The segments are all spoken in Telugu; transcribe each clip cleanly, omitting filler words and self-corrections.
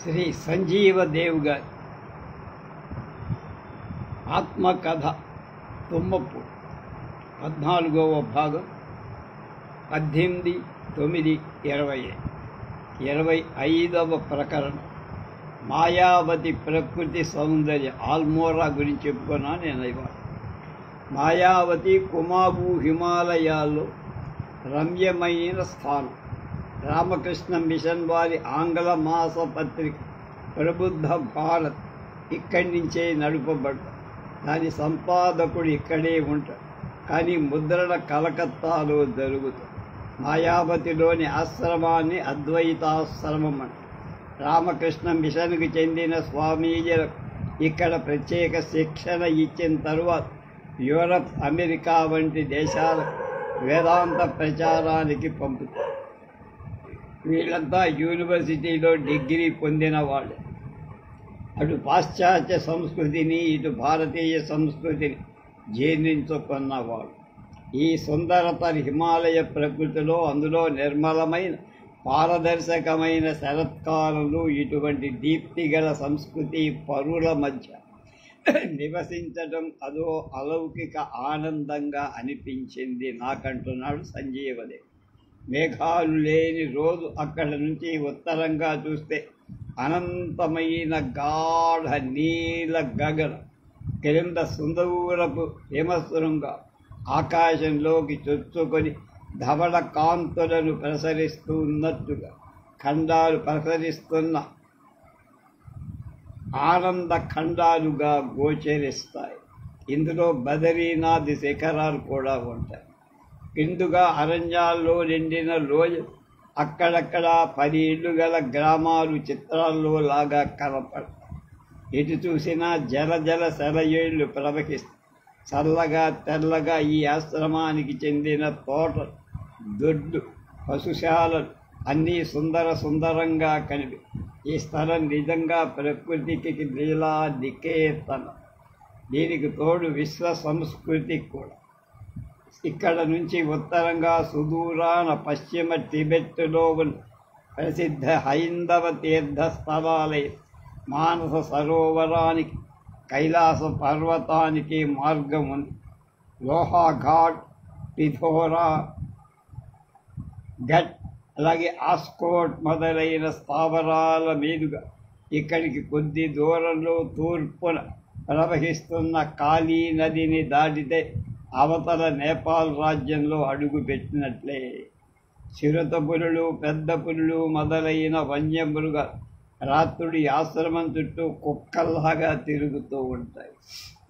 శ్రీ సంజీవదేవ్ గారి ఆత్మకథ తుమ్మపూడి 14వ భాగం 18/9/2025వ ప్రకరణం. మాయావతి ప్రకృతి సౌందర్యం. ఆల్మోరా గురించి చెప్పుకున్నాను నేను ఇవాళ. మాయావతి కుమాబు హిమాలయాల్లో రమ్యమైన స్థానం. రామకృష్ణ మిషన్ వారి ఆంగ్ల మాస పత్రిక ప్రబుద్ధ భారత్ ఇక్కడి నుంచే నడుపబడ్డ. దాని సంపాదకుడు ఇక్కడే ఉంటాడు, కానీ ముద్రణ కలకత్తాలో జరుగుతుంది. మాయావతిలోని ఆశ్రమాన్ని అద్వైతాశ్రమం అంట. రామకృష్ణ మిషన్కు చెందిన స్వామీజీలకు ఇక్కడ ప్రత్యేక శిక్షణ ఇచ్చిన తరువాత యూరప్, అమెరికా వంటి దేశాలకు వేదాంత ప్రచారానికి పంపుతారు. వీళ్ళంతా యూనివర్సిటీలో డిగ్రీ పొందిన వాళ్ళు. అటు పాశ్చాత్య సంస్కృతిని, ఇటు భారతీయ సంస్కృతిని జీర్ణించుకున్నవాడు. ఈ సుందరత హిమాలయ ప్రకృతిలో, అందులో నిర్మలమైన పారదర్శకమైన శరత్కాలంలో ఇటువంటి దీప్తిగల సంస్కృతి పరుల మధ్య నివసించడం అదో అలౌకిక ఆనందంగా అనిపించింది నాకంటున్నాడు సంజీవదేవ్. మేఘాలు లేని రోజు అక్కడ నుంచి ఉత్తరంగా చూస్తే అనంతమైన గాఢ నీల గగనం, క్రింద సుందూరపు హిమశృంగ ఆకాశంలోకి చొచ్చుకొని ధవళ కాంతులను ప్రసరిస్తున్నట్టుగా ఖండాలు ప్రసరిస్తున్న ఆనంద ఖండాలుగా గోచరిస్తాయి. ఇందులో బదరీనాథ్ శిఖరాలు కూడా ఉంటాయి. కిందుగా అరణ్యాల్లో నిండిన లోయ, అక్కడక్కడ 10 ఇళ్ళు గల గ్రామాలు చిత్రాల్లో లాగా కనపడతాయి. ఎటు చూసినా జల జల సెలయేళ్లు ప్రవహిస్తాయి. చల్లగా తెల్లగా ఈ ఆశ్రమానికి చెందిన తోటలు, దొడ్లు, పశుశాలలు అన్నీ సుందరంగా కనిపి. ఈ స్థలం నిజంగా ప్రకృతికి లీలా నికేతనం. దీనికి తోడు విశ్వ సంస్కృతి కూడా. ఇక్కడ నుంచి ఉత్తరంగా సుదూరాన పశ్చిమ టిబెట్లో ఉన్న ప్రసిద్ధ హైందవ తీర్థస్థలాలైన మానస సరోవరానికి, కైలాస పర్వతానికి మార్గం ఉంది. లోహాఘాట్, పిథోరా ఘట్, అలాగే ఆస్కోట్ మొదలైన స్థావరాల మీదుగా ఇక్కడికి కొద్ది దూరంలో తూర్పున ప్రవహిస్తున్న కాళీ నదిని దాటితే అవతల నేపాల్ రాజ్యంలో అడుగుపెట్టినట్లే. చిరుత పులులు, పెద్ద పులులు మొదలైన వన్యమృగాలు రాత్రుడి ఆశ్రమం చుట్టూ కుక్కల్లాగా తిరుగుతూ ఉంటాయి.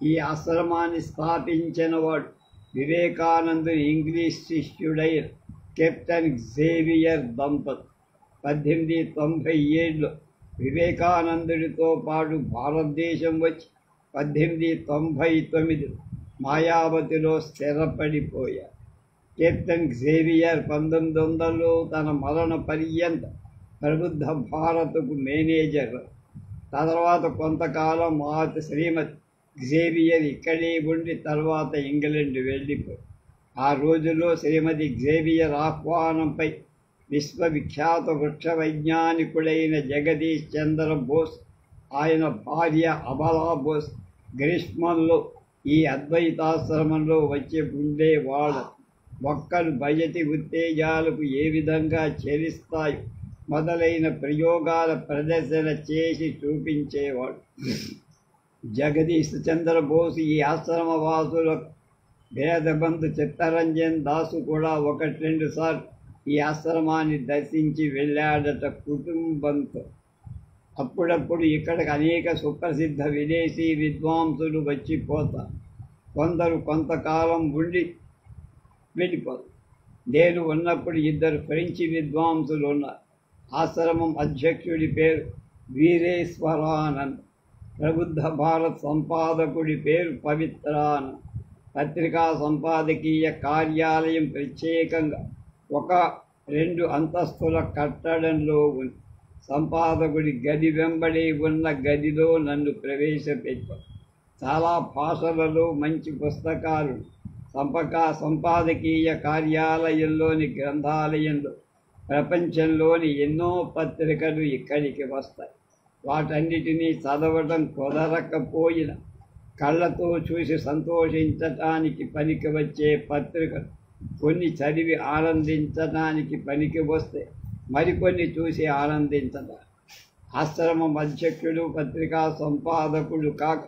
ఈ ఆశ్రమాన్ని స్థాపించిన వాడు వివేకానందుని ఇంగ్లీష్ శిష్యుడైన కెప్టెన్ జేవియర్ దంపతులు. 1897లో వివేకానందుడితో పాటు భారతదేశం వచ్చి 1899 మాయావతిలో స్థిరపడిపోయారు. కెప్టెన్ జేవియర్ 1900లో తన మరణ పర్యంత ప్రబుద్ధ భారత్కు మేనేజర్. తర్వాత కొంతకాలం శ్రీమతి జేవియర్ ఇక్కడే ఉండి తర్వాత ఇంగ్లాండ్ వెళ్ళిపోయి. ఆ రోజుల్లో శ్రీమతి జేవియర్ ఆహ్వానంపై విశ్వవిఖ్యాత వృక్ష వైజ్ఞానికుడైన జగదీష్ చంద్ర బోస్, ఆయన భార్య అబలా బోస్ గ్రీష్మంలో ఈ అద్వైతాశ్రమంలో వచ్చి ఉండేవాడు. మొక్కలు బయటి ఉత్తేజాలకు ఏ విధంగా చెలిస్తాయో మొదలైన ప్రయోగాల ప్రదర్శన చేసి చూపించేవాడు. జగదీష్ చంద్ర బోస్ ఈ ఆశ్రమవాసులకు వేదబంధు చిత్తరంజన్ దాసు కూడా 1-2 సార్లు ఈ ఆశ్రమాన్ని దర్శించి వెళ్ళాడట కుటుంబంతో. అప్పుడప్పుడు ఇక్కడికి అనేక సుప్రసిద్ధ విదేశీ విద్వాంసులు వచ్చిపోతారు. కొందరు కొంతకాలం ఉండి వెళ్ళిపోతారు. నేను ఉన్నప్పుడు 2 ఫ్రెంచి విద్వాంసులు ఉన్నారు. ఆశ్రమం అధ్యక్షుడి పేరు వీరేశ్వరానంద్, ప్రబుద్ధ భారత్ సంపాదకుడి పేరు పవిత్రానంద్. పత్రికా సంపాదకీయ కార్యాలయం ప్రత్యేకంగా 1-2 అంతస్తుల కట్టడంలో ఉంది. సంపాదకుడి గది వెంబడి ఉన్న గదిలో నన్ను ప్రవేశపెట్టారు. చాలా భాషలలో మంచి పుస్తకాలు సంపాదకీయ కార్యాలయంలోని గ్రంథాలయంలో ప్రపంచంలోని ఎన్నో పత్రికలు ఇక్కడికి వస్తాయి. వాటన్నిటినీ చదవటం కుదరకపోయిన కళ్ళతో చూసి సంతోషించటానికి పనికి వచ్చే పత్రికలు కొన్ని చదివి ఆనందించటానికి పనికి వస్తే మరికొన్ని చూసి ఆనందించటం. ఆశ్రమం అధ్యక్షుడు పత్రికా సంపాదకుడు కాక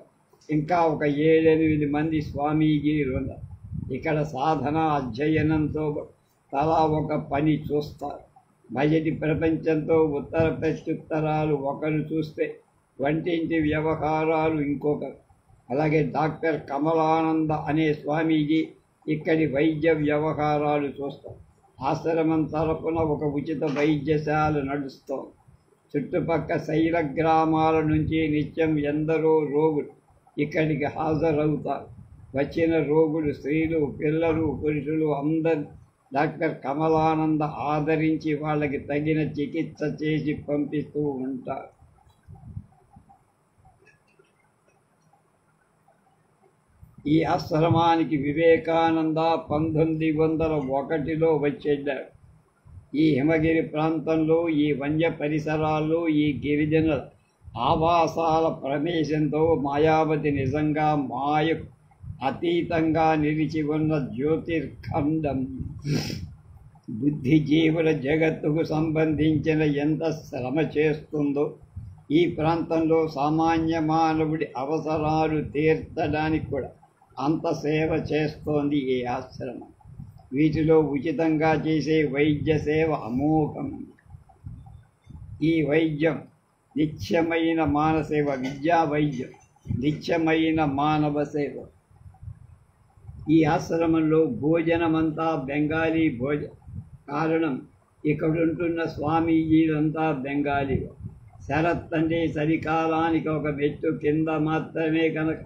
ఇంకా ఒక 7-8 మంది స్వామీజీలు ఉన్నారు. ఇక్కడ సాధన అధ్యయనంతో తలా ఒక పని చూస్తారు. బయటి ప్రపంచంతో ఉత్తర ప్రత్యుత్తరాలు ఒకరు చూస్తే వంటింటి వ్యవహారాలు ఇంకొకరు. అలాగే డాక్టర్ కమలానంద అనే స్వామీజీ ఇక్కడి వైద్య వ్యవహారాలు చూస్తారు. ఆశ్రమం తరపున ఒక ఉచిత వైద్యశాల నడుస్తోంది. చుట్టుపక్క శైల గ్రామాల నుంచి నిత్యం ఎందరో రోగులు ఇక్కడికి హాజరవుతారు. వచ్చిన రోగులు స్త్రీలు, పిల్లలు, పురుషులు అందరూ డాక్టర్ కమలానంద ఆదరించి వాళ్ళకి తగిన చికిత్స చేసి పంపిస్తూ ఉంటారు. ఈ ఆశ్రమానికి వివేకానంద 1901లో వచ్చేశారు. ఈ హిమగిరి ప్రాంతంలో, ఈ వన్య పరిసరాల్లో, ఈ గిరిజనుల ఆవాసాల ప్రవేశంతో మాయావతి నిజంగా మాయకు అతీతంగా నిలిచి ఉన్న జ్యోతిర్ఖండం. బుద్ధిజీవుల జగత్తుకు సంబంధించిన ఎంత శ్రమ చేస్తుందో ఈ ప్రాంతంలో సామాన్య మానవుడి అవసరాలు తీర్చడానికి కూడా అంత సేవ చేస్తోంది ఈ ఆశ్రమం. వీటిలో ఉచితంగా చేసే వైద్య సేవ అమోఘం. ఈ వైద్యం నిత్యమైన మానసేవ, విద్యా వైద్యం నిత్యమైన మానవ సేవ. ఈ ఆశ్రమంలో భోజనమంతా బెంగాలీ భోజనం. కారణం, ఇక్కడుంటున్న స్వామీజీలంతా బెంగాలీ. శరత్ అంటే చలికాలానికి ఒక మెట్టు కింద మాత్రమే కనుక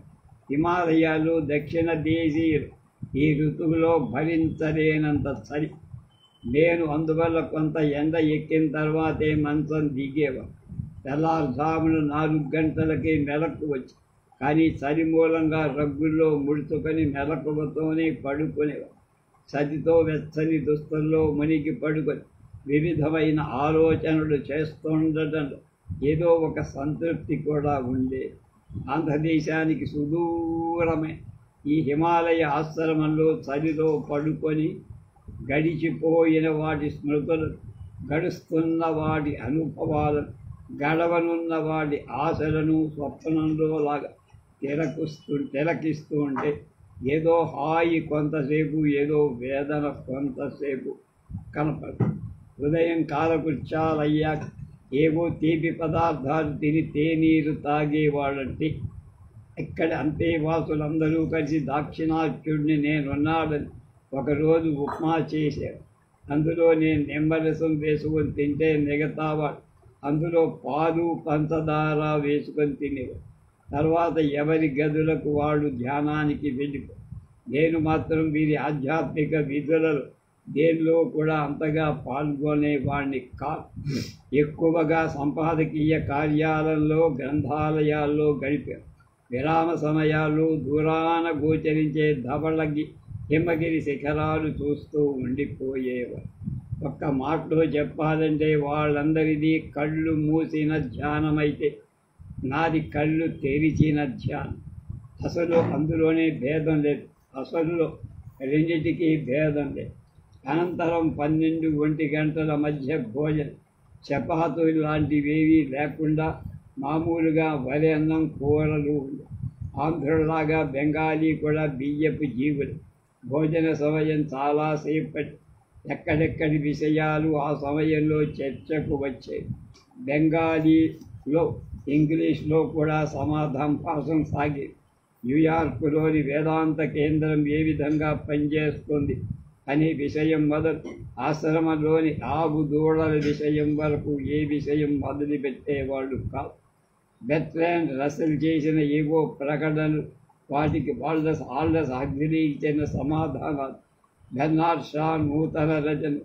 హిమాలయాలు దక్షిణ దేశీయులు ఈ ఋతువులో భరించలేనంత చలి. నేను అందువల్ల కొంత ఎండ ఎక్కిన తర్వాతే మంచం దిగేవాడు. తెల్లారుజామున 4 గంటలకే మెలకు వచ్చి, కానీ చలి మూలంగా రగ్గుల్లో ముడుచుకొని మెలకువతోనే పడుకునేవాడు. చలితో వెచ్చని దుస్తుల్లో మునిగి పడుకొని వివిధమైన ఆలోచనలు చేస్తుండటంలో ఏదో ఒక సంతృప్తి కూడా ఉండేది. ఆంధ్రదేశానికి సుదూరమే ఈ హిమాలయ ఆశ్రమంలో చలిలో పడుకొని గడిచిపోయిన వాటి స్మృతులు, గడుస్తున్న వాటి అనుభవాలను, గడవనున్న వాటి ఆశలను స్వప్నంలో లాగా తిలకిస్తూ ఉంటే ఏదో హాయి కొంతసేపు, ఏదో వేదన కొంతసేపు కనపడు. ఉదయం కాలకృత్యాలయ్యాక ఏవో తీపి పదార్థాలు తిని తేనీరు తాగేవాళ్ళంటే ఇక్కడ అంతేవాసులందరూ కలిసి దాక్షిణాత్యుడిని నేనున్నాడని ఒకరోజు ఉప్మా చేశారు. అందులో నేను నిమ్మరసం వేసుకొని తింటే మిగతావాడు అందులో పాలు పంచదార వేసుకొని తినేవాడు. తర్వాత ఎవరి గదులకు వాళ్ళు ధ్యానానికి వెళ్ళిపో. నేను మాత్రం వీరి ఆధ్యాత్మిక విధులలో దేనిలో కూడా అంతగా పాల్గొనేవాడిని కాదు. ఎక్కువగా సంపాదకీయ కార్యాలలో, గ్రంథాలయాల్లో గడిపారు. విరామ సమయాల్లో దూరాన గోచరించే ధవళగి హిమగిరి శిఖరాలు చూస్తూ ఉండిపోయేవారు. ఒక్క మాటలో చెప్పాలంటే వాళ్ళందరిది కళ్ళు మూసిన ధ్యానమైతే నాది కళ్ళు తెరిచిన ధ్యానం. అసలు అందులోనే భేదం లేదు. అసలులో రెండింటికి భేదం లేదు. అనంతరం 12-1 గంటల మధ్య భోజనం, చపాతీలు లాంటివేవీ లేకుండా మామూలుగా వరి అన్నం, కూరలు. ఆంధ్రులాగా బెంగాలీ కూడా బియ్యపు జీవులు. భోజన సమయం చాలాసేపటి. ఎక్కడెక్కడి విషయాలు ఆ సమయంలో చర్చకు వచ్చేవి. బెంగాలీలో, ఇంగ్లీష్లో కూడా సమాధానం సాగేది. న్యూయార్కులోని వేదాంత కేంద్రం ఏ విధంగా పనిచేస్తుంది అనే విషయం మొదలు ఆశ్రమంలోని ఆవు దూడల విషయం వరకు ఏ విషయం మొదలుపెట్టేవాళ్ళు కాదు. బెర్ట్రాండ్ రస్సెల్ చేసిన ఏవో ప్రకటనలు, వాటికి వాళ్ళ అగ్రహించిన సమాధానాలు, బెర్నార్డ్ షా నూతన రచన,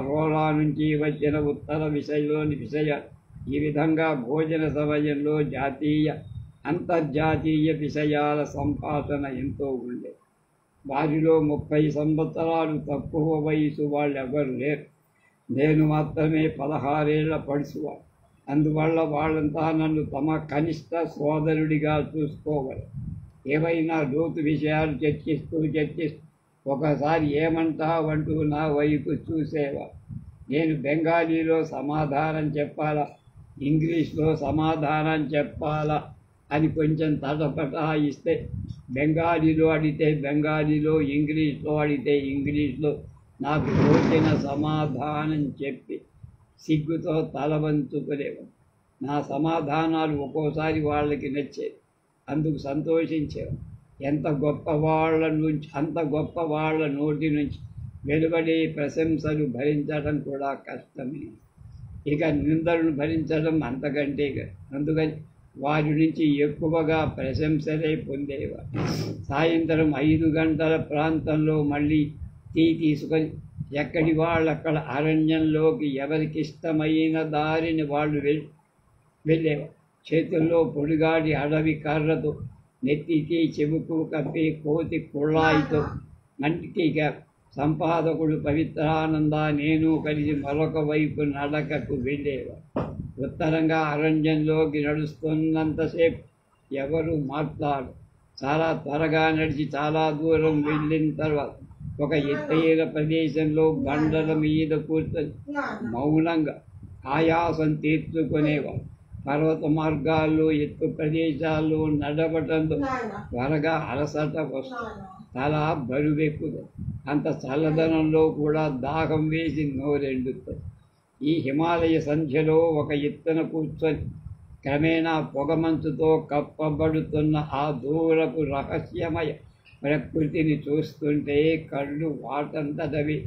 రోలా నుంచి వచ్చిన ఉత్తర విషయంలోని విషయాలు, ఈ విధంగా భోజన సమయంలో జాతీయ, అంతర్జాతీయ విషయాల సంభాషణ ఎంతో ఉండేది. వారిలో 30 సంవత్సరాలు తక్కువ వయసు వాళ్ళెవరు లేరు. నేను మాత్రమే 16 ఏళ్ల పడుచువాడు. అందువల్ల వాళ్ళంతా నన్ను తమ కనిష్ట సోదరుడిగా చూసుకోవాలి. ఏవైనా లోతు విషయాలు చర్చిస్తూ ఒకసారి ఏమంటావంటూ నా వైపు చూసేవా. నేను బెంగాలీలో సమాధానం చెప్పాలా, ఇంగ్లీష్లో సమాధానం చెప్పాలా అని కొంచెం తటపటాయిస్తే బెంగాలీలో అడిగితే బెంగాలీలో, ఇంగ్లీష్లో అడిగితే ఇంగ్లీష్లో నాకు తోచిన సమాధానం చెప్పి సిగ్గుతో తల వంచుకునేవాడు. నా సమాధానాలు ఒక్కోసారి వాళ్ళకి నచ్చేది, అందుకు సంతోషించేవాడు. అంత గొప్ప వాళ్ళ నోటి నుంచి వెలువడే ప్రశంసలు భరించడం కూడా కష్టమే, ఇక నిందలను భరించడం అంతకంటే. అందుకని వారి నుంచి ఎక్కువగా ప్రశంసలే పొందేవారు. సాయంత్రం 5 గంటల ప్రాంతంలో మళ్ళీ టీ తీసుకొని ఎక్కడి వాళ్ళక్కడ అరణ్యంలోకి ఎవరికిష్టమైన దారిని వాళ్ళు వెళ్ళేవారు. చేతుల్లో పొడిగాడి అడవి కర్రతో, నెత్తికి చెవుకు కప్పి కోతి కుళ్ళాయితో మంటికి సంపాదకుడు పవిత్రానంద నేను కలిసి మరొక వైపు నడకకు వెళ్ళేవారు. ఉత్తరంగా అరణ్యంలోకి నడుస్తున్నంతసేపు ఎవరు మాట్లాడు. చాలా త్వరగా నడిచి చాలా దూరం వెళ్ళిన తర్వాత ఒక ఎత్తైన ప్రదేశంలో బండల మీద కూర్చొని మౌనంగా ఆయాసం తీర్చుకునేవారు. పర్వత మార్గాల్లో, ఎత్తు ప్రదేశాల్లో నడవటంతో త్వరగా అలసట వస్తుంది, చాలా బరువెక్కుతుంది. అంత చల్లదనంలో కూడా దాహం వేసి నోరెండుతుంది. ఈ హిమాలయ సంధ్యలో ఒక ఎత్తున కూర్చొని క్రమేణా పొగమంచుతో కప్పబడుతున్న ఆ దూరపు రహస్యమయ ప్రకృతిని చూస్తుంటే కళ్ళు వాటంతటవి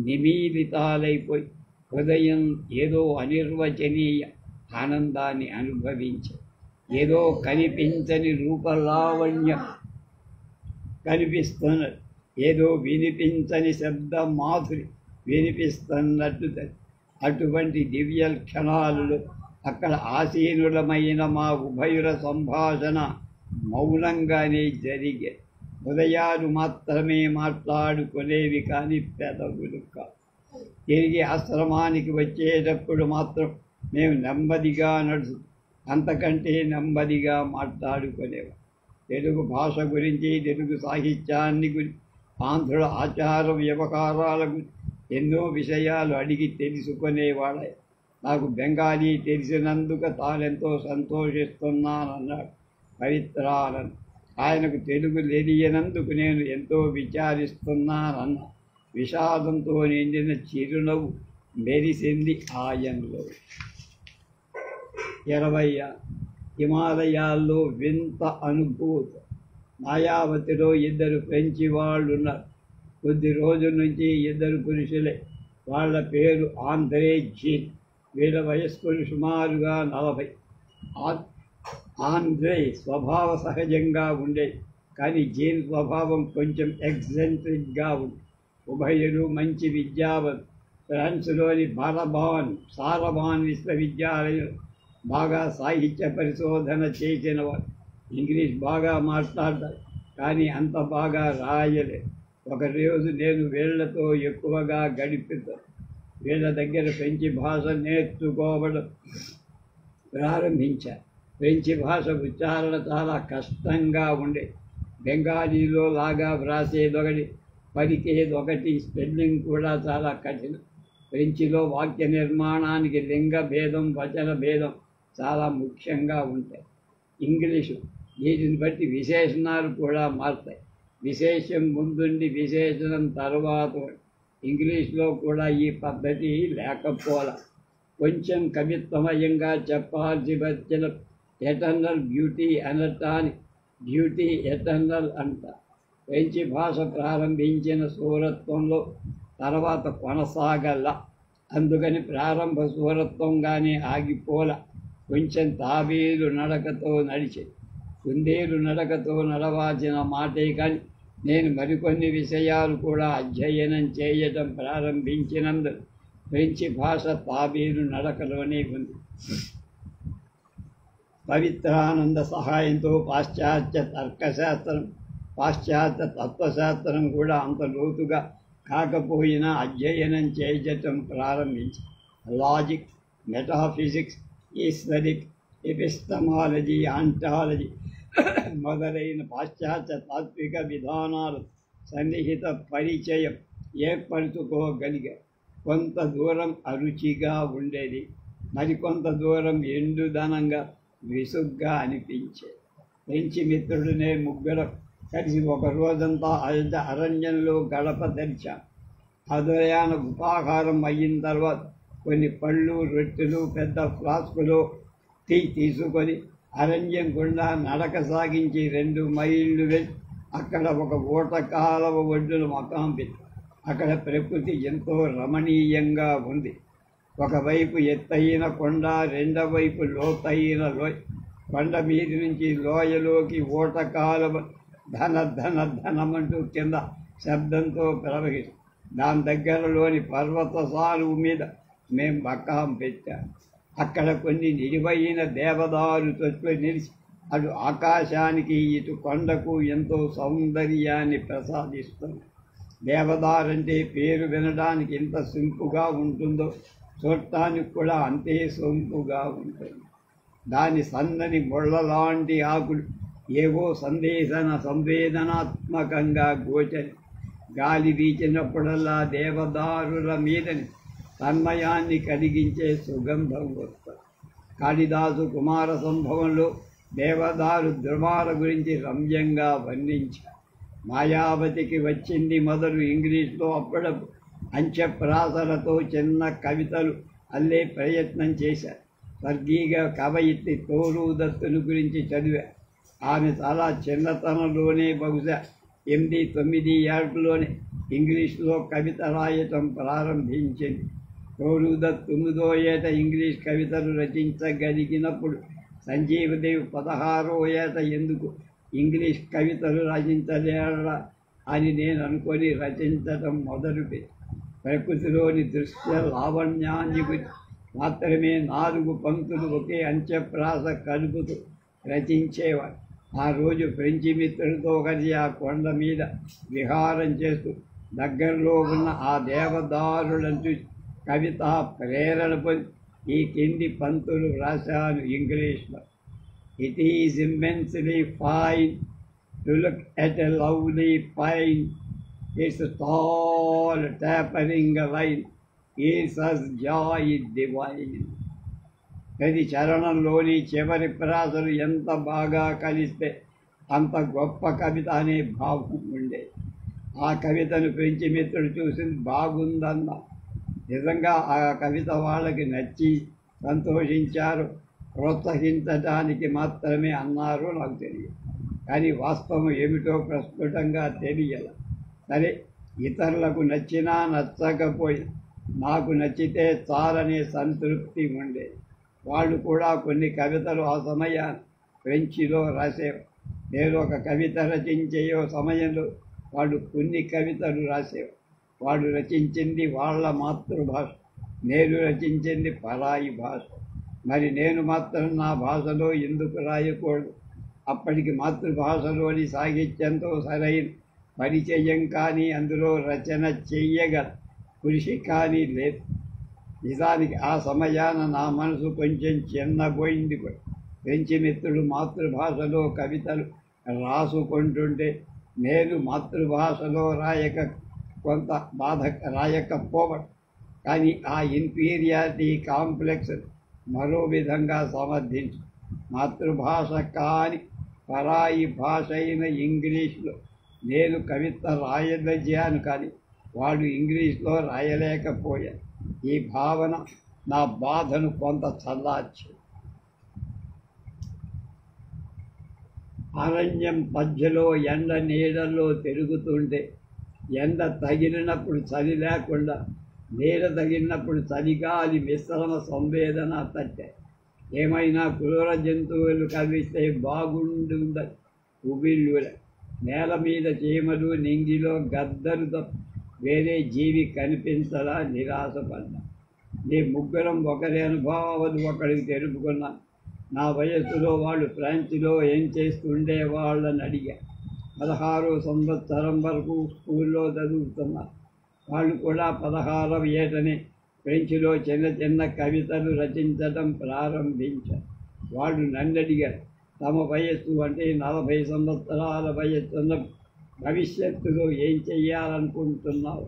నిమీలితాలైపోయి హృదయం ఏదో అనిర్వచనీయ ఆనందాన్ని అనుభవించే, ఏదో కనిపించని రూపలావణ్యం కనిపిస్తున్నది, ఏదో వినిపించని శబ్ద మాధురి వినిపిస్తున్నట్టు. అటువంటి దివ్య క్షణాలలో అక్కడ ఆసీనులమైన మా ఉభయుల సంభాషణ మౌనంగానే జరిగే. హృదయాలు మాత్రమే మాట్లాడుకునేవి, కానీ పెదవులు కాదు. తిరిగి ఆశ్రమానికి వచ్చేటప్పుడు మాత్రం మేము నెమ్మదిగా అంతకంటే నెమ్మదిగా మాట్లాడుకునేవాం. తెలుగు భాష గురించి, తెలుగు సాహిత్యాన్ని గురించి, ఆంధ్రుల ఆచార వ్యవహారాల గురించి ఎన్నో విషయాలు అడిగి తెలుసుకునేవాడే. నాకు బెంగాలీ తెలిసినందుకు తానెంతో సంతోషిస్తున్నానన్నాడు పవిత్రానంద్. ఆయనకు తెలుగు తెలియనందుకు నేను ఎంతో విచారిస్తున్నానన్నా. విషాదంతో నిండిన చిరునవ్వు మెరిసింది ఆయనలో. 20 హిమాలయాల్లో వింత అనుభూతి. మాయావతిలో 2 ఫ్రెంచి వాళ్ళు ఉన్నారు. కొద్ది రోజుల నుంచి 2 పురుషులే. వాళ్ళ పేరు ఆంధ్రే, జీన్. వీళ్ళ వయస్కులు సుమారుగా 40. ఆంధ్రే స్వభావ సహజంగా ఉండే, కానీ జీన్ స్వభావం కొంచెం ఎగ్జెంట్రిక్గా ఉంది. ఉభయులు మంచి విద్యావంతులు. ఫ్రాన్స్లోని సారబాన్ విశ్వవిద్యాలయం బాగా సాహిత్య పరిశోధన చేసినవారు. ఇంగ్లీష్ బాగా మాట్లాడతారు, కానీ అంత బాగా రాయలేదు. ఒకరోజు నేను వీళ్లతో ఎక్కువగా గడిపుతాను. వీళ్ళ దగ్గర ఫ్రెంచి భాష నేర్చుకోవడం ప్రారంభించాను. ఫ్రెంచి భాష ఉచ్చారణ చాలా కష్టంగా ఉండే. బెంగాలీలో లాగా వ్రాసేదొకటి, పలికేదొకటి, స్పెల్లింగ్ కూడా చాలా కఠినం. ఫ్రెంచిలో వాక్య నిర్మాణానికి లింగ భేదం, వచన భేదం చాలా ముఖ్యంగా ఉంటాయి. ఇంగ్లీషు వీటిని బట్టి విశేషణాలు కూడా మారుతాయి. విశేషం ముందుండి విశేషణం తర్వాత. ఇంగ్లీష్లో కూడా ఈ పద్ధతి లేకపోలా. కొంచెం కవిత్వమయంగా చెప్పాల్సి వచ్చిన ఎటర్నల్ బ్యూటీ అనటాన్ని బ్యూటీ ఎటర్నల్ అంట. ఫ్రెంచి భాష ప్రారంభించిన సూరత్వంలో తర్వాత కొనసాగల. అందుకని ప్రారంభ సూరత్వంగానే ఆగిపోల. కొంచెం తాబేలు నడకతో నడిచి కుందేలు నడకతో నడవాల్సిన మాటే. కానీ నేను మరికొన్ని విషయాలు కూడా అధ్యయనం చేయటం ప్రారంభించినందుకు ఫ్రెంచి భాష తాబేలు నడకలోనే ఉంది. పవిత్రానంద సహాయంతో పాశ్చాత్య తర్కశాస్త్రం, పాశ్చాత్య తత్వశాస్త్రం కూడా అంత లోతుగా కాకపోయినా అధ్యయనం చేయటం ప్రారంభించి లాజిక్, మెటాఫిజిక్స్, ఈస్టరిక్, ఎపిస్టమాలజీ, ఆంటాలజీ మొదలైన పాశ్చాత్య తాత్విక విధానాలు సన్నిహిత పరిచయం ఏర్పరచుకోగలిగారు. కొంత దూరం అరుచిగా ఉండేది, మరికొంత దూరం ఎండుదనంగా విసుగ్గా అనిపించేది. ఫ్రెంచి మిత్రుడినే ముగ్గురం కలిసి ఒక రోజంతా అరణ్యంలో గడపదలిచాం. ఉదయాన ఉపాహారం అయిన తర్వాత కొన్ని పళ్ళు, రొట్టెలు పెద్ద ఫ్లాస్కులో టీ తీసుకొని అరణ్యం గుండా నడక సాగించి 2 మైళ్ళు వెళ్ళి అక్కడ ఒక ఊట కాలవ ఒడ్డున మకాం పెట్టి అక్కడ ప్రకృతి ఎంతో రమణీయంగా ఉంది. ఒకవైపు ఎత్తైన కొండ, రెండో వైపు లోతైన లోయ. కొండ మీది నుంచి లోయలోకి ఊట కాలువ ధన ధన ధనమంటూ కింద శబ్దంతో ప్రవహిస్తుంది. దాని దగ్గరలోని పర్వత సాలువు మీద మేం మకాం పెట్టాం. అక్కడ కొన్ని నిలువైన దేవదారు చెట్లు నిలిచి అటు ఆకాశానికి ఇటు కొండకు ఎంతో సౌందర్యాన్ని ప్రసాదిస్తుంది. దేవదారంటే పేరు వినడానికి ఎంత సొంపుగా ఉంటుందో చూడటానికి కూడా అంతే సొంపుగా ఉంటుంది. దాని సన్నని ముళ్ళలాంటి ఆకులు ఏవో సంవేదనాత్మకంగా గోచరి. గాలి వీచినప్పుడల్లా దేవదారుల మీదని తన్మయాన్ని కలిగించే సుగంధం వస్తుంది. కాళిదాసు కుమార సంభవంలో దేవదారు ధృవాల గురించి రమ్యంగా వర్ణించారు. మాయావతికి వచ్చింది మొదలు ఇంగ్లీష్లో అప్పుడప్పుడు అంచెప్రాసలతో చిన్న కవితలు అల్లే ప్రయత్నం చేశారు. స్వర్గీయ కవయిత్రి తోలు దత్తుని గురించి చదివారు. ఆమె చాలా చిన్నతనంలోనే బహుశా 8-9 ఏళ్లలోనే ఇంగ్లీష్లో కవిత రాయటం ప్రారంభించింది. తోలు దత్ 9వ ఏట ఇంగ్లీష్ కవితలు రచించగలిగినప్పుడు సంజీవదేవి 16వ ఏట ఎందుకు ఇంగ్లీష్ కవితలు రచించలేరా అని నేను అనుకొని రచించటం మొదలుపెట్టి ప్రకృతిలోని దృశ్య లావణ్యాన్ని గురించి మాత్రమే 4 పంక్తులు ఒకే అంచెప్రాస కలుపుతూ రచించేవాడు. ఆ రోజు ఫ్రెంచి మిత్రుడితో కలిసి ఆ కొండ మీద విహారం చేస్తూ దగ్గరలో ఉన్న ఆ దేవదారులను చూసి కవిత ప్రేరణ పొంది ఈ కింది పంక్తులు రాశాను ఇంగ్లీష్లో. It is immensely fine to look at a lovely pine. Its tall tapering line is as joy divine. ప్రతి చరణంలోని చివరి ప్రాసలు ఎంత బాగా కలిస్తే అంత గొప్ప కవిత అనే భావం ఉండేది. ఆ కవితను ఫ్రెంచి మిత్రుడు చూసింది బాగుందన్న. నిజంగా ఆ కవిత వాళ్ళకి నచ్చి సంతోషించారు, ప్రోత్సహించడానికి మాత్రమే అన్నారు నాకు తెలియదు. కానీ వాస్తవం ఏమిటో ప్రస్ఫుటంగా తెలియాల. సరే, ఇతరులకు నచ్చినా నచ్చకపోయి నాకు నచ్చితే చాలనే సంతృప్తి ఉండేది. వాళ్ళు కూడా కొన్ని కవితలు ఆ సమయాన్ని ఫ్రెంచిలో రాసేవారు. నేను ఒక కవిత రచించే సమయంలో వాళ్ళు కొన్ని కవితలు రాసేవారు. వాళ్ళు రచించింది వాళ్ళ మాతృభాష, నేను రచించింది పరాయి భాష. మరి నేను మాత్రం నా భాషలో ఎందుకు రాయకూడదు? అప్పటికి మాతృభాషలోని సాహిత్యంతో సరైన పరిచయం కానీ అందులో రచన చెయ్యగల కృషి కానీ లేదు. నిజానికి ఆ సమయాన నా మనసు కొంచెం చిన్నపోయింది కూడా. ఫ్రెంచి మిత్రుడు మాతృభాషలో కవితలు రాసుకుంటుంటే నేను మాతృభాషలో కొంత రాయకపోవడం. కానీ ఆ ఇన్ఫీరియారిటీ కాంప్లెక్స్ మరో విధంగా సమర్థించు. మాతృభాష కాని పరాయి భాష అయిన ఇంగ్లీష్లో నేను కవిత రాయదలిచాను, కానీ వాడు ఇంగ్లీష్లో రాయలేకపోయాను. ఈ భావన నా బాధను కొంత చల్లార్చి అరణ్యం మధ్యలో ఎండ నీడల్లో తిరుగుతుంటే ఎండ తగిలినప్పుడు చలి లేకుండా, నీడ తగిలినప్పుడు చలిగాలి మిశ్రమ సంవేదన తట్టాయి. ఏమైనా క్రూర జంతువులు కనిపిస్తే బాగుండుందని ఉబిళ్ళుల. నేల మీద చీమలు, నింగిలో గద్దరు తప్ప వేరే జీవి కనిపించలా నిరాశపడ్డా. ఈ ముగ్గురం ఒకరి అనుభవాలు ఒకరికి తెలుపుకున్నాం. నా వయస్సులో వాళ్ళు ఫ్రాన్స్లో ఏం చేస్తుండే వాళ్ళని అడిగా. 16వ సంవత్సరం వరకు స్కూల్లో చదువుతున్నారు. వాళ్ళు కూడా 16వ ఏటనే ఫ్రెంచ్లో చిన్న చిన్న కవితలు రచించడం ప్రారంభించారు. వాళ్ళు నన్నడిగారు, తమ వయస్సు అంటే 40 సంవత్సరాల వయస్సున్న భవిష్యత్తులో ఏం చెయ్యాలనుకుంటున్నావు?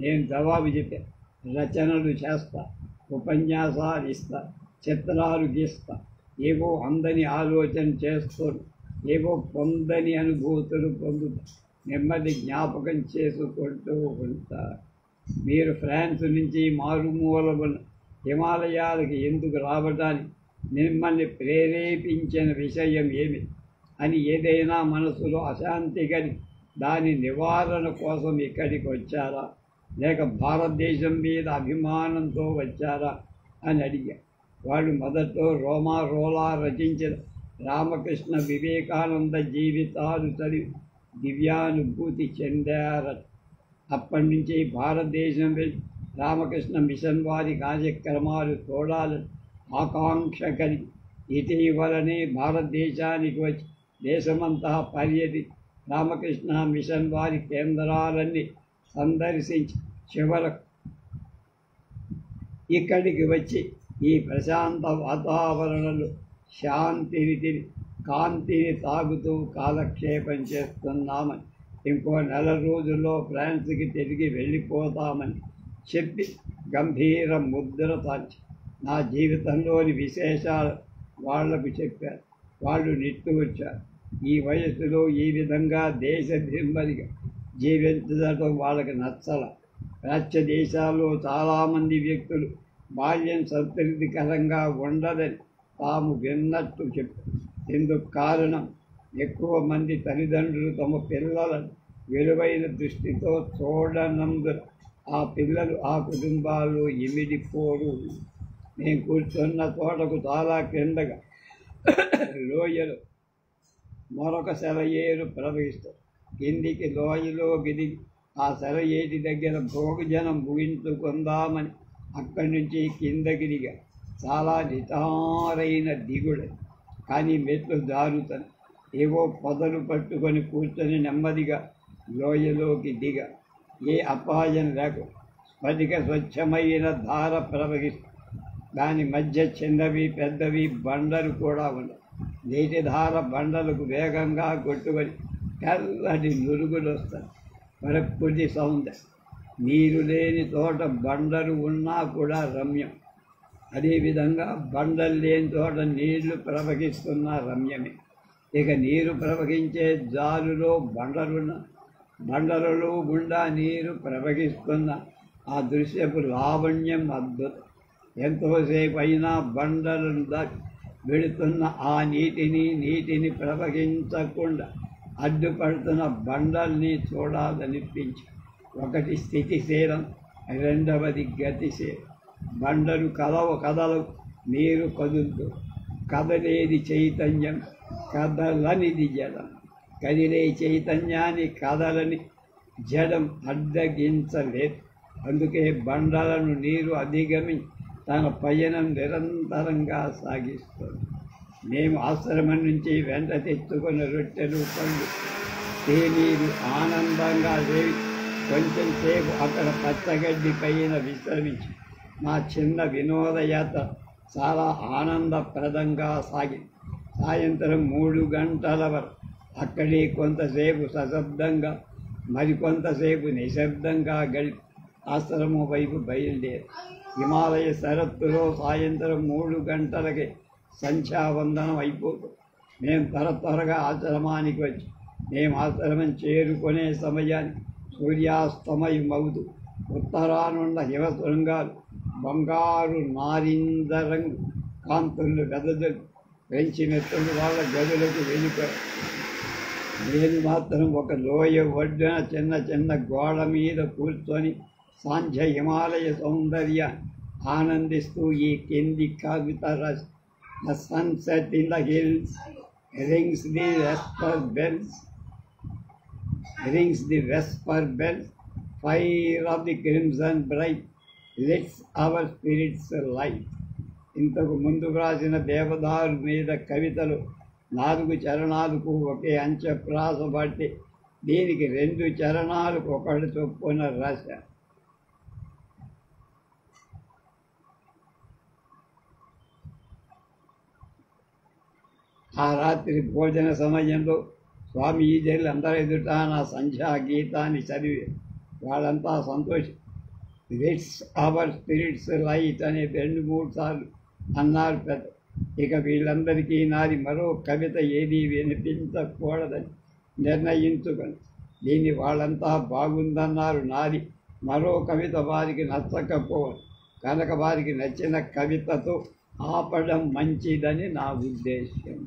నేను జవాబు చెప్పాను, రచనలు చేస్తా, ఉపన్యాసాలు ఇస్తా, చిత్రాలు గీస్తా, ఏవో అందని ఆలోచన చేస్తూ ఏవో పొందని అనుభూతులు పొందుతా, నెమ్మది జ్ఞాపకం చేసుకుంటూ ఉంటారు. మీరు ఫ్రాన్స్ నుంచి మారుమూల ఉన్న హిమాలయాలకు ఎందుకు రావడానికి మిమ్మల్ని ప్రేరేపించిన విషయం ఏమి అని ఏదైనా మనసులో అశాంతి కలి దాని నివారణ కోసం ఇక్కడికి వచ్చారా, లేక భారతదేశం మీద అభిమానంతో వచ్చారా అని అడిగా. వాళ్ళు మొదట్లో రోలా రచించిన రామకృష్ణ వివేకానంద జీవితాలు చదివి దివ్యానుభూతి చెందారట. అప్పటి నుంచి భారతదేశం వెళ్ళి రామకృష్ణ మిషన్ వారి కార్యక్రమాలు చూడాలని ఆకాంక్ష కలిగి ఇటీవలనే భారతదేశానికి వచ్చి దేశమంతా రామకృష్ణ మిషన్ వారి కేంద్రాలన్నీ సందర్శించి చివరకు ఇక్కడికి వచ్చి ఈ ప్రశాంత వాతావరణంలో శాంతిని కాంతిని తాగుతూ కాలక్షేపం చేస్తున్నామని, ఇంకో 4 రోజుల్లో ఫ్రాన్స్కి తిరిగి వెళ్ళిపోతామని చెప్పి గంభీర ముద్ర తాల్చి నా జీవితంలోని విశేషాలు వాళ్లకు చెప్పారు. వాళ్ళు నిట్టూర్చారు. ఈ వయస్సులో ఈ విధంగా దేశదిమ్మరిగా జీవించడం వాళ్ళకి నచ్చల. ప్రాచ్య దేశాల్లో చాలామంది వ్యక్తులు బాల్యం సంతృప్తికరంగా ఉండదని తాము విన్నట్టు చెప్పారు. ఇందుకు కారణం ఎక్కువ మంది తల్లిదండ్రులు తమ పిల్లలను విలువైన దృష్టితో చూడనందున ఆ పిల్లలు ఆ కుటుంబాల్లో ఇమిడిపోరు. మేము కూర్చున్న తోటకు చాలా క్రిందగా లోయలో మరొక సెలయేరు ప్రవహిస్తారు. కిందికి లోయలో గిదిగి ఆ సెలయేటి దగ్గర భోగజనం ముగించుకుందామని అక్కడి నుంచి కిందకి దిగా. చాలా నిటారైన దిగుడు, కానీ మెట్లు జారుతాను. ఏవో పొదలు పట్టుకొని కూర్చొని నెమ్మదిగా లోయలోకి దిగ. ఏ అపాయం లేక స్ఫటిక స్వచ్ఛమైన ధార ప్రవహిస్తుంది. దాని మధ్య చిన్నవి పెద్దవి బండలు కూడా ఉన్నాయి. నీటి ధార బండలకు వేగంగా కొట్టుకొని తెల్లటి నురుగులు వస్తాయి. ప్రకృతి సౌందర్యం. నీరు లేని చోట బండలు ఉన్నా కూడా రమ్యం. అదేవిధంగా బండలు లేని చోట నీళ్లు ప్రవహిస్తున్న రమ్యమే. ఇక నీరు ప్రవహించే జాలులో బండలలో గుండా నీరు ప్రవహిస్తున్న ఆ దృశ్యపు లావణ్యం అద్భుతం. ఎంతోసేపు అయినా బండలను దాటి వెళుతున్న ఆ నీటిని ప్రవహించకుండా అడ్డుపడుతున్న బండల్ని చూడాలనిపించి, ఒకటి స్థితిశీలం, రెండవది గతిశీలం. బండలు కదలవు, నీరు కదులుతూ. కదలేది చైతన్యం, కదలనిది జడం. కదిలే చైతన్యాన్ని కదలని జడం అడ్డగించలేదు. అందుకే బండలను నీరు అధిగమించి తన పయనం నిరంతరంగా సాగిస్తుంది. మేము ఆశ్రమం నుంచి వెంట తెచ్చుకున్న రొట్టెలు, పళ్ళు, తేనీరు ఆనందంగా లేవి కొంచెం సేపు అక్కడ పచ్చగడ్డి పైన విశ్రమించి మా చిన్న వినోదయాత్ర చాలా ఆనందప్రదంగా సాగింది. సాయంత్రం 3 గంటల వరకు అక్కడే కొంతసేపు సశబ్దంగా, మరికొంతసేపు నిశ్శబ్దంగా గడిపి ఆశ్రమం వైపు బయలుదేరి హిమాలయ శరత్తులో సాయంత్రం 3 గంటలకి సంధ్యావందనం అయిపోతుంది. మేము త్వరగా ఆశ్రమానికి వచ్చి మేము ఆశ్రమం చేరుకునే సమయానికి సూర్యాస్తమయం అవుతూ ఉత్తరానున్న హిమశృంగాలు బంగారు నారింజ రంగు కాంతులు వెదజల్లి పెంచి మెత్తులు వాళ్ళ గదులకు వెళ్ళిపోయారు. నేను మాత్రం ఒక లోయ ఒడ్డున చిన్న గోడ మీద కూర్చొని సాంధ్య హిమాలయ సౌందర్యాన్ని ఆనందిస్తూ ఈ కింది కవిత రాసి. The sunset in the hills rings the vesper bells, fire of the crimson bright lets our spirits light. ఇంతకు ముందు వ్రాసిన దేవదారు మీద కవితలు 4 చరణాలకు ఒకే అంచె ప్రాసపట్టి దీనికి 2 చరణాలకు ఒకటి చొప్పున రాశారు. ఆ రాత్రి భోజన సమయంలో స్వామీజీలు అందరి ఎదుట నా సంధ్యా గీతాన్ని చదివి వాళ్ళంతా సంతోషి లెట్స్ అవర్ స్పిరిట్స్ లైట్ అనే 2-3 సార్లు అన్నారు పెద్ద. ఇక వీళ్ళందరికీ నాది మరో కవిత ఏదీ వినిపించకూడదని నిర్ణయించుకొని దీన్ని వాళ్ళంతా బాగుందన్నారు. నాది మరో కవిత వారికి నచ్చకపోవడం కనుక వారికి నచ్చిన కవితతో ఆపడం మంచిదని నా ఉద్దేశ్యం.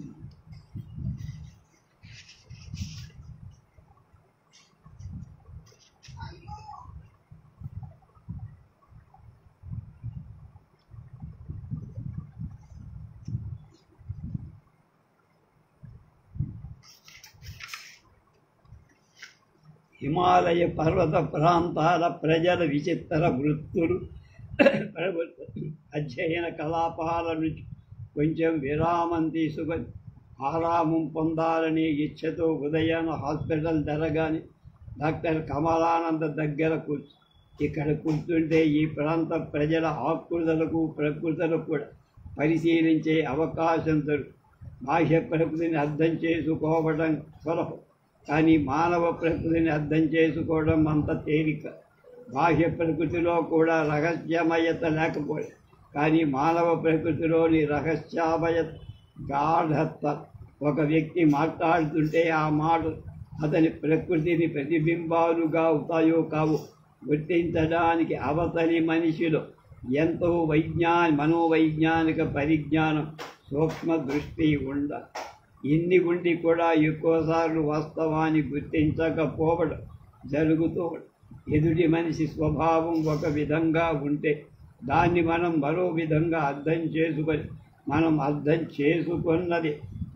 హిమాలయ పర్వత ప్రాంతాల ప్రజల విచిత్ర వృత్తులు అధ్యయన కలాపాల నుంచి కొంచెం విరామం తీసుకొని ఆరామం పొందాలనే ఇచ్ఛతో ఉదయాన హాస్పిటల్ జరగానే డాక్టర్ కమలానంద దగ్గర ఇక్కడ కూర్చుంటే ఈ ప్రాంత ప్రజల ఆకృతులకు ప్రకృతులకు కూడా పరిశీలించే అవకాశం దొరుకు. బాహ్య ప్రకృతిని అర్థం చేసుకోవడం సులభం, కానీ మానవ ప్రకృతిని అర్థం చేసుకోవడం అంత తేలిక. బాహ్య ప్రకృతిలో కూడా రహస్యమయత లేకపోయి, కానీ మానవ ప్రకృతిలోని రహస్యమయత గాఢత. ఒక వ్యక్తి మాట్లాడుతుంటే ఆ మాట అతని ప్రకృతిని ప్రతిబింబాలుగా అవుతాయో కావు గుర్తించడానికి అవతలి మనిషిలో ఎంతో మనోవైజ్ఞానిక పరిజ్ఞానం, సూక్ష్మ దృష్టి ఉండాలి. ఇన్ని ఉండి కూడా ఎక్కువసార్లు వాస్తవాన్ని గుర్తించకపోవడం జరుగుతూ ఎదుటి మనిషి స్వభావం ఒక విధంగా ఉంటే దాన్ని మనం మరో విధంగా అర్థం చేసుకొని మనం అర్థం చేసుకున్నది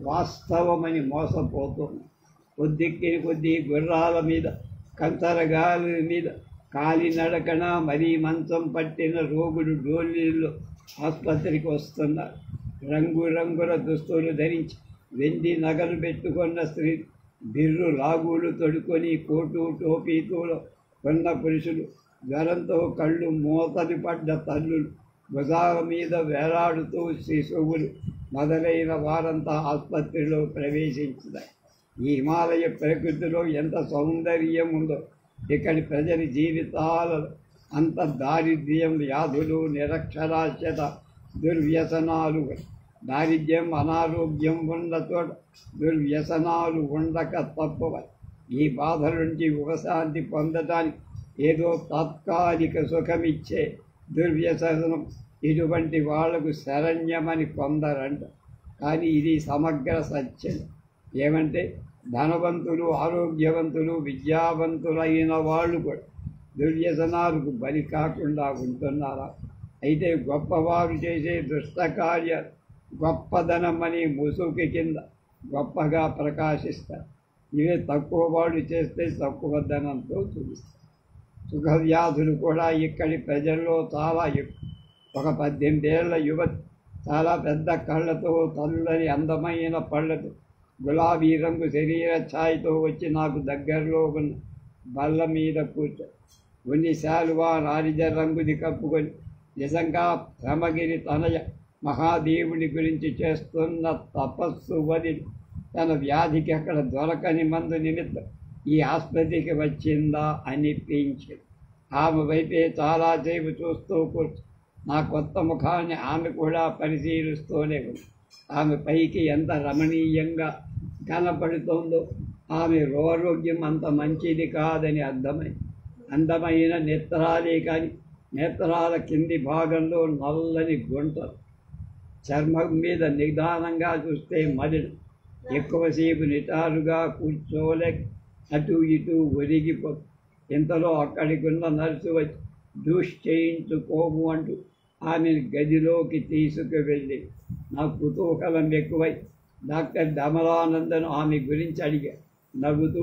వాస్తవమని మోసపోతుంది. కొద్ది గుర్రాల మీద, కంచరగాల మీద కాలినడకన మరీ మంచం పట్టిన రోగులు డోలీల్లో ఆసుపత్రికి వస్తున్నారు. రంగురంగుల దుస్తులు ధరించి వెండి నగలు పెట్టుకున్న స్త్రీ, బిర్రు లాగులు తొడుకొని కోటు టోపీతో కొన్న పురుషులు, జ్వరంతో కళ్ళు మూతలు పడ్డ తల్లులు, భుజాల మీద వేలాడుతూ శిశువులు మొదలైన వారంతా ఆసుపత్రిలో ప్రవేశించారు. ఈ హిమాలయ ప్రకృతిలో ఎంత సౌందర్యం ఉందో ఇక్కడి ప్రజల జీవితాలలో అంత దారిద్ర్యం, వ్యాధులు, నిరక్షరాస్యత, దుర్వ్యసనాలు. దారిద్ర్యం, అనారోగ్యం ఉన్న చోట దుర్వ్యసనాలు ఉండక తప్పవ. ఈ బాధల నుంచి ఉపశాంతి పొందటానికి ఏదో తాత్కాలిక సుఖమిచ్చే దుర్వ్యసనం ఇటువంటి వాళ్లకు శరణ్యమని కొందరంట. కానీ ఇది సమగ్ర సత్యం. ఏమంటే ధనవంతులు, ఆరోగ్యవంతులు, విద్యావంతులైన వాళ్ళు కూడా దుర్వ్యసనాలకు బలి కాకుండా ఉంటున్నారా? అయితే గొప్పవారు చేసే దుష్టకార్యాలు గొప్పదనమని ముసుగు కింద గొప్పగా ప్రకాశిస్తారు. ఇవే తక్కువ వాళ్ళు చేస్తే తక్కువ ధనంతో చూపిస్తారు. సుఖవ్యాధులు కూడా ఇక్కడి ప్రజల్లో చాలా ఎక్కువ. ఒక 18 ఏళ్ల యువతి చాలా పెద్ద కళ్ళతో, తల్లని అందమైన పళ్ళతో, గులాబీ రంగు శరీర ఛాయతో వచ్చి నాకు దగ్గరలో ఉన్న బల్ల మీద కూర్చో కొన్ని శాలువా నారిజ రంగుది కప్పుకొని నిజంగా బ్రహ్మగిరి తనయ మహాదేవుని గురించి చేస్తున్న తపస్సు వదిలి తన వ్యాధికి అక్కడ దొరకని మందు నిమిత్తం ఈ ఆసుపత్రికి వచ్చిందా అనిపించింది. ఆమె వైపే చాలాసేపు చూస్తూ కూర్చు. నా కొత్త ముఖాన్ని ఆమె కూడా పరిశీలిస్తూనే ఉంది. ఆమె పైకి ఎంత రమణీయంగా కనపడుతోందో ఆమె ఆరోగ్యం అంత మంచిది కాదని అందమైన నేత్రాలే కానీ నేత్రాల కింది భాగంలో నల్లని గుంటలు, చర్మం మీద నిదానంగా చూస్తే మలిన, ఎక్కువసేపు నిటారుగా కూర్చోలేక అటు ఇటు ఒరిగిపోతుంది. ఇంతలో అక్కడికి ఉన్న నర్సు వచ్చి డ్యూష్ చేయించుకోము అంటూ ఆమెను గదిలోకి తీసుకువెళ్ళి నా కుతూహలం ఎక్కువై డాక్టర్ కమలానందను ఆమె గురించి అడిగా. నవ్వుతూ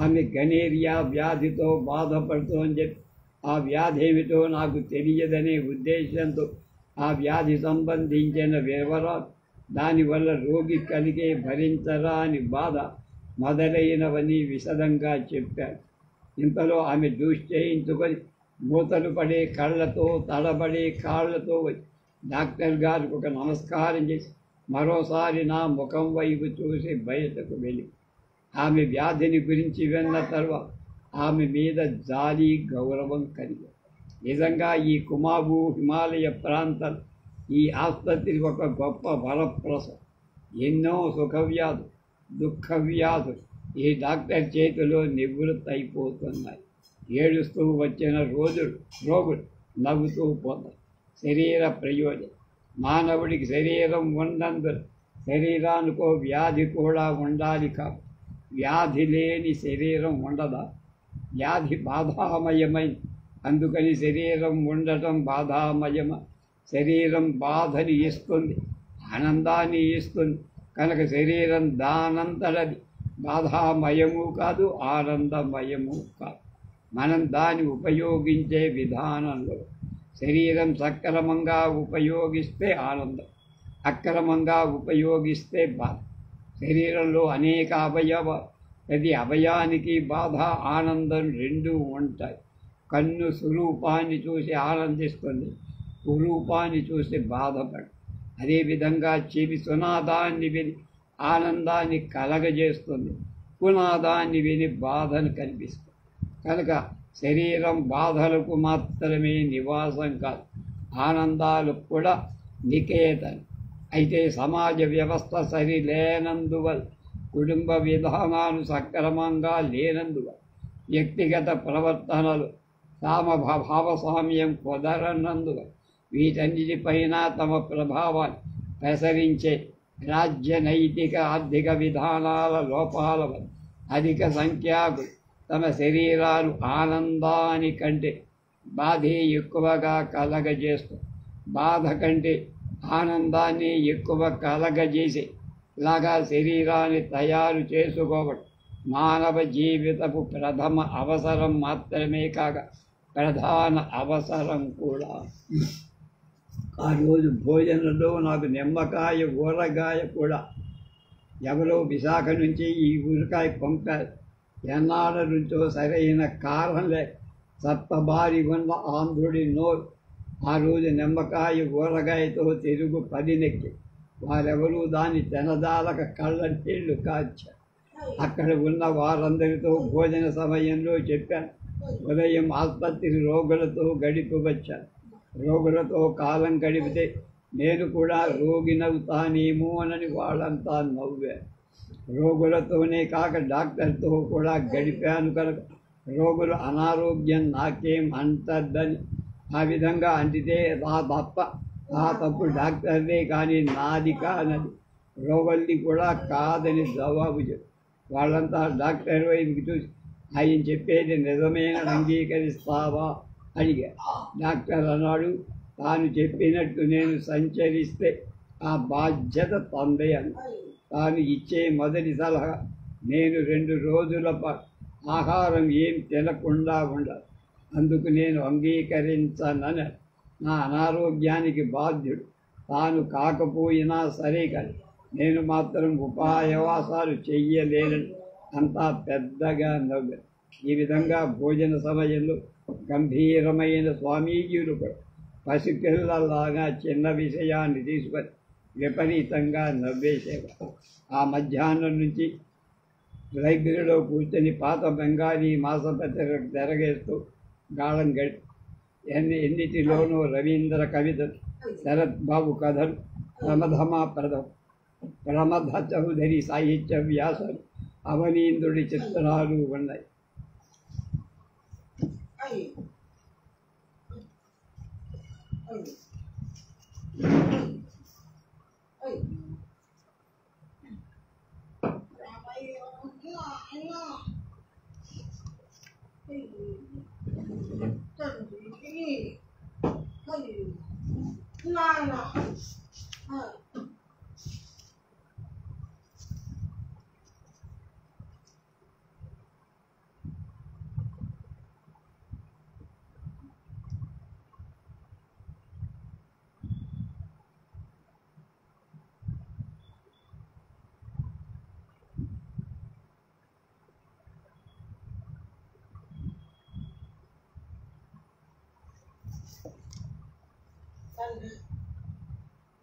ఆమె గనేరియా వ్యాధితో బాధపడుతోందని చెప్పి ఆ వ్యాధి ఏమిటో నాకు తెలియదనే ఉద్దేశంతో ఆ వ్యాధి సంబంధించిన వివరాలు, దానివల్ల రోగి కలిగే భరించరాని బాధ మొదలైనవన్నీ విశదంగా చెప్పారు. ఇంతలో ఆమె డ్యూష్ చేయించుకొని మూతలు పడే కళ్ళతో, తడబడే కాళ్లతో వచ్చి డాక్టర్ గారికి ఒక నమస్కారం చేసి మరోసారి నా ముఖం వైపు చూసి బయటకు వెళ్ళి ఆమె వ్యాధిని గురించి విన్న తర్వాత ఆమె మీద జాలి గౌరవం కలిగి నిజంగా ఈ కుమాబు హిమాలయ ప్రాంతం ఈ ఆసుపత్రి ఒక గొప్ప వరప్రసం. ఎన్నో సుఖవ్యాధులు దుఃఖవ్యాధులు ఈ డాక్టర్ చేతిలో నివృత్తి అయిపోతున్నాయి. ఏడుస్తూ వచ్చిన రోగులు నవ్వుతూ పోతారు. శరీర ప్రయోజనం మానవుడికి శరీరం ఉన్నందున శరీరానికో వ్యాధి కూడా ఉండాలి. కాదు వ్యాధి లేని శరీరం ఉండదా? వ్యాధి బాధామయమైంది, అందుకని శరీరం ఉండటం బాధామయమ. శరీరం బాధని ఇస్తుంది, ఆనందాన్ని ఇస్తుంది కనుక శరీరం దానంతటది బాధామయము కాదు, ఆనందమయము కాదు. మనం దాన్ని ఉపయోగించే విధానంలో శరీరం సక్రమంగా ఉపయోగిస్తే ఆనందం, అక్రమంగా ఉపయోగిస్తే బాధ. శరీరంలో అనేక అవయవాలు, ప్రతి అవయానికి బాధ ఆనందం రెండూ ఉంటాయి. కన్ను స్వరూపాన్ని చూసి ఆనందిస్తుంది, కురూపాన్ని చూసి బాధపడు. అదేవిధంగా చెవి సునాదాన్ని విని ఆనందాన్ని కలగజేస్తుంది, కునాదాన్ని విని బాధను కనిపిస్తుంది. కనుక శరీరం బాధలకు మాత్రమే నివాసం కాదు, ఆనందాలకు కూడా నికేతనం. అయితే సమాజ వ్యవస్థ సరి లేనందువల్ల, కుటుంబ విధానాలు సక్రమంగా లేనందువల్ల, వ్యక్తిగత ప్రవర్తనలు భావస్వామ్యం కుదరనందువల్ల, వీటన్నిటిపైన తమ ప్రభావాన్ని ప్రసరించే రాజ్యనైతిక ఆర్థిక విధానాల లోపాల వల్ల అధిక సంఖ్యాకులు తమ శరీరాలు ఆనందాని కంటే బాధే ఎక్కువగా కలగజేస్తూ, బాధ కంటే ఆనందాన్ని ఎక్కువ కలగజేసే లాగా శరీరాన్ని తయారు చేసుకోవడం మానవ జీవితపు ప్రథమ అవసరం మాత్రమే కాక ప్రధాన అవసరం కూడా. ఆ రోజు భోజనంలో నాకు నిమ్మకాయ ఊరగాయ కూడా ఎవరో విశాఖ నుంచి ఈ ఊరకాయ పంపారు. ఎన్నాళ్ళ నుంచో సరైన కారం లేక సత్తబారి ఉన్న ఆంధ్రుడి నోరు ఆ రోజు నిమ్మకాయ ఊరగాయతో తిరుగు పదినెక్కి వారెవరూ దాన్ని తినదాలక కళ్ళ నీళ్లు కార్చారు. అక్కడ ఉన్న వారందరితో భోజన సమయంలో చెప్పాను, ఉదయం ఆసుపత్రి రోగులతో గడిపి వచ్చాను. రోగులతో కాలం గడిపితే నేను కూడా రోగినవుతానేమో అని వాళ్ళంతా నవ్వారు. రోగులతోనే కాక డాక్టర్తో కూడా గడిపాను కనుక రోగుల అనారోగ్యం నాకేం అంటద్దని, ఆ విధంగా అంటితే ఆ తప్పు డాక్టర్దే కానీ నాది కానది, రోగుల్ది కూడా కాదని జవాబు చెప్పు. వాళ్ళంతా డాక్టర్ వైపుకి చూసి ఆయన చెప్పేది నిజమైన అంగీకరిస్తావా అడిగా. డాక్టర్ అన్నాడు, తాను చెప్పినట్టు నేను సంచరిస్తే ఆ బాధ్యత తందే అని. తాను ఇచ్చే మొదటి సలహా నేను 2 రోజుల ఆహారం ఏం తినకుండా ఉండాలి. అందుకు నేను అంగీకరించనని. నా అనారోగ్యానికి బాధ్యుడు తాను కాకపోయినా సరే కానీ నేను మాత్రం ఉపాయవాసాలు చెయ్యలేనని అంతా పెద్దగా నవ్వారు. ఈ విధంగా భోజన సమయంలో గంభీరమైన స్వామీజీలు కూడా పసిపిల్లలాగా చిన్న విషయాన్ని తీసుకొని విపరీతంగా నవ్వేసేవారు. ఆ మధ్యాహ్నం నుంచి లైబ్రరీలో కూర్చొని పాత బెంగాలీ మాసపత్రికకు తిరగేస్తూ గాఢం గడి ఎన్నిటిలోనూ రవీంద్ర కవితలు, శరత్ బాబు కథలు, ప్రమథ చౌధరి సాహిత్య వ్యాసాలు, అవనీంద్రుడి చిత్రాలు ఉన్నాయి.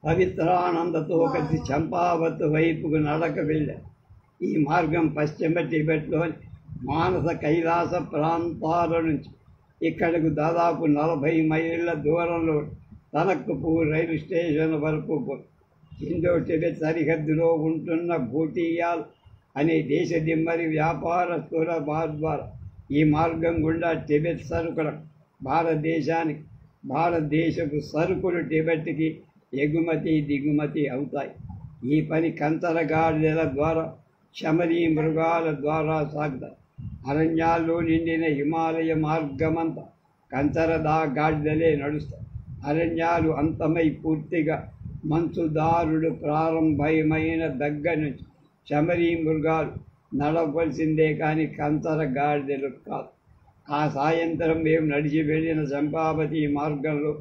పవిత్రానందతో కలిసి చంపావత్ వైపుకు నడక వెళ్ళారు. ఈ మార్గం పశ్చిమ టిబెట్లోని మానస కైలాస ప్రాంతాల నుంచి ఇక్కడకు దాదాపు 40 మైళ్ళ దూరంలో తనక్పూర్ రైలు స్టేషన్ వరకు ఇండో టిబెట్ సరిహద్దులో ఉంటున్న భూటియాల్ అనే దేశ దిమ్మరి వ్యాపారస్తుల ద్వారా ఈ మార్గం గుండా టిబెట్ సరుకులకు భారతదేశపు సరుకులు టిబెట్కి ఎగుమతి దిగుమతి అవుతాయి. ఈ పని కంచరగాడిదల ద్వారా శమరీ మృగాల ద్వారా సాగుతాయి. అరణ్యాల్లో నిండిన హిమాలయ మార్గమంతా కంచరదా గాడిదలే నడుస్తాయి. అరణ్యాలు అంతమై పూర్తిగా మంచుదారుడు ప్రారంభమైన దగ్గర నుంచి శమరీ మృగాలు నడవలసిందే కానీ కంచర గాడిదలు కాదు. ఆ సాయంత్రం మేము నడిచి వెళ్ళిన చంపావతి మార్గంలో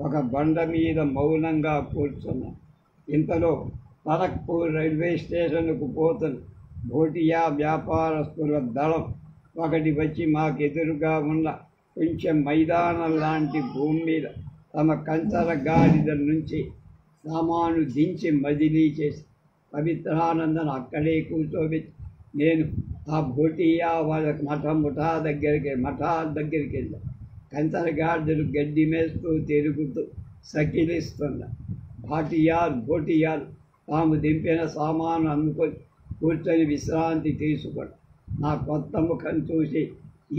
ఒక బండ మీద మౌనంగా కూర్చున్నాం. ఇంతలో తనక్పూర్ రైల్వే స్టేషన్కు పోతున్న భోటియా వ్యాపారస్తుల దళం ఒకటి వచ్చి మాకెదురుగా ఉన్న కొంచెం మైదానం లాంటి భూమి మీద తమ కంచర గాడిదల నుంచి సామాను దించి బదిలీ చేసి పవిత్రానందను అక్కడే కూర్చోబెట్టి నేను ఆ భోటియా వాళ్ళ మఠాల దగ్గరికి వెళ్ళాను. కంచర గాడిదలు గడ్డి మేస్తూ తిరుగుతూ సకిలిస్తున్న భోటియాలు తాము దింపిన సామాను అందుకొని కూర్చొని విశ్రాంతి తీసుకోండి. నా కొత్త ముఖం చూసి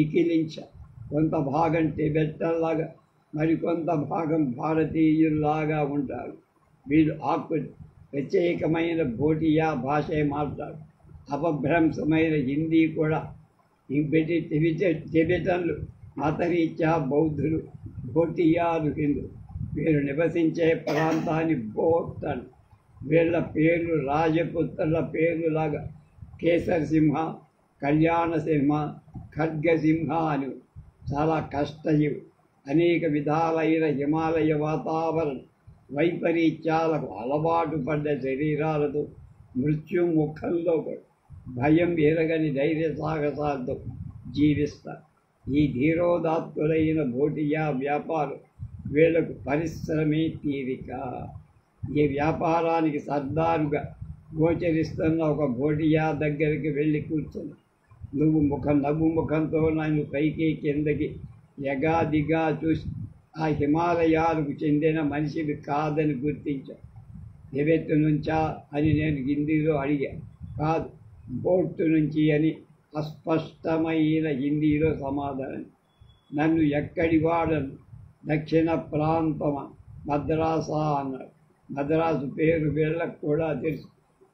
ఇకిలించా. కొంత భాగం టిబెట్టల్లాగా మరికొంత భాగం భారతీయుల్లాగా ఉంటారు. వీళ్ళు ప్రత్యేకమైన భోటియా భాషే మాట్లాడు. అపభ్రంశమైన హిందీ కూడా. టిబెటన్లు మతరీత్యా బౌద్ధులు, భోటియాలు హిందువులు. వీరు నివసించే ప్రాంతాన్ని బోట్ అని. వీళ్ళ పేర్లు రాజపుత్రుల పేర్లులాగా కేసరసింహ, కళ్యాణసింహ, ఖడ్గసింహ అని. చాలా కష్టజీవి. అనేక విధాలైన హిమాలయ వాతావరణ వైపరీత్యాలకు అలవాటు పడ్డ శరీరాలతో మృత్యుముఖంలో భయం ఎరగని ధైర్య సాహసాలతో జీవిస్తారు. ఈ ధీరోదాత్తులైన భోటియా వ్యాపారం వీళ్లకు పరిశ్రమే తీరిక. ఈ వ్యాపారానికి సర్దారుగా గోచరిస్తున్న ఒక భోటియా దగ్గరికి వెళ్ళి కూర్చుని నవ్వు ముఖంతో నన్ను పైకి కిందకి ఎగాదిగా చూసి ఆ హిమాలయాలకు చెందిన మనిషివి కాదని గుర్తించా. టిబెట్ నుంచా అని నేను హిందీలో అడిగా. కాదు, బోట్టు నుంచి అని అస్పష్టమైన హిందీలో సమాధానం. నన్ను ఎక్కడి వాడను, దక్షిణ ప్రాంతమా, మద్రాసా అన్నాడు. మద్రాసు పేరు వీళ్ళకు కూడా తెలుసు.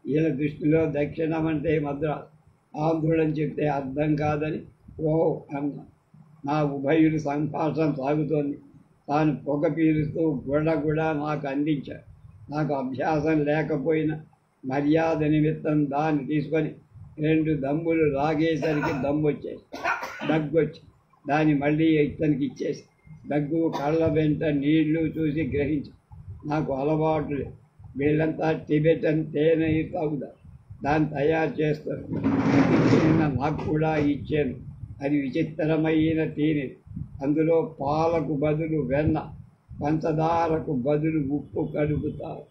వీళ్ళ దృష్టిలో దక్షిణం అంటే మద్రాసు. ఆంధ్రుడని చెప్తే అర్థం కాదని ఓ అన్నా. నా ఉభయులు సంభాషణ సాగుతోంది. తాను పొగ పీలుస్తూ గుడ నాకు అందించాడు. నాకు అభ్యాసం లేకపోయినా మర్యాద నిమిత్తం దాన్ని తీసుకొని 2 దమ్ములు లాగేసరికి దగ్గొచ్చి దాన్ని మళ్ళీ ఇతనికి ఇచ్చేసి దగ్గు కళ్ళ వెంట నీళ్లు చూసి గ్రహించి నాకు అలవాటు వీళ్ళంతా టిబెటన్ తేనె తాగుతారు. దాన్ని తయారు చేస్తారు. నాకు కూడా ఇచ్చాను. అది విచిత్రమైన తేనె. అందులో పాలకు బదులు వెన్న, పంచదారకు బదులు ఉప్పు కలుపుతారు.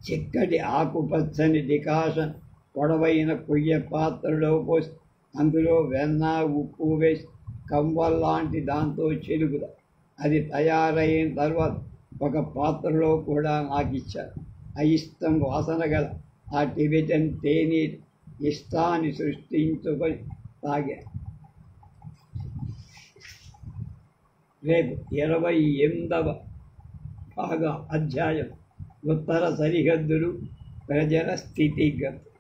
చిక్కటి ఆకుపచ్చని డికాషన్ పొడవైన కొయ్య పాత్రలో పోసి అందులో వెన్న, ఉప్పు వేసి కంబల్లాంటి దాంతో చిలుకుతారు. అది తయారైన తర్వాత ఒక పాత్రలో కూడా నాకు ఇచ్చారు. అయిష్టం వాసన గల ఆ టిబెటన్ తేనె ఇష్టాన్ని సృష్టించుకొని తాగారు. రేపు 28వ అధ్యాయం ఉత్తర సరిహద్దులు, ప్రజల స్థితిగతులు.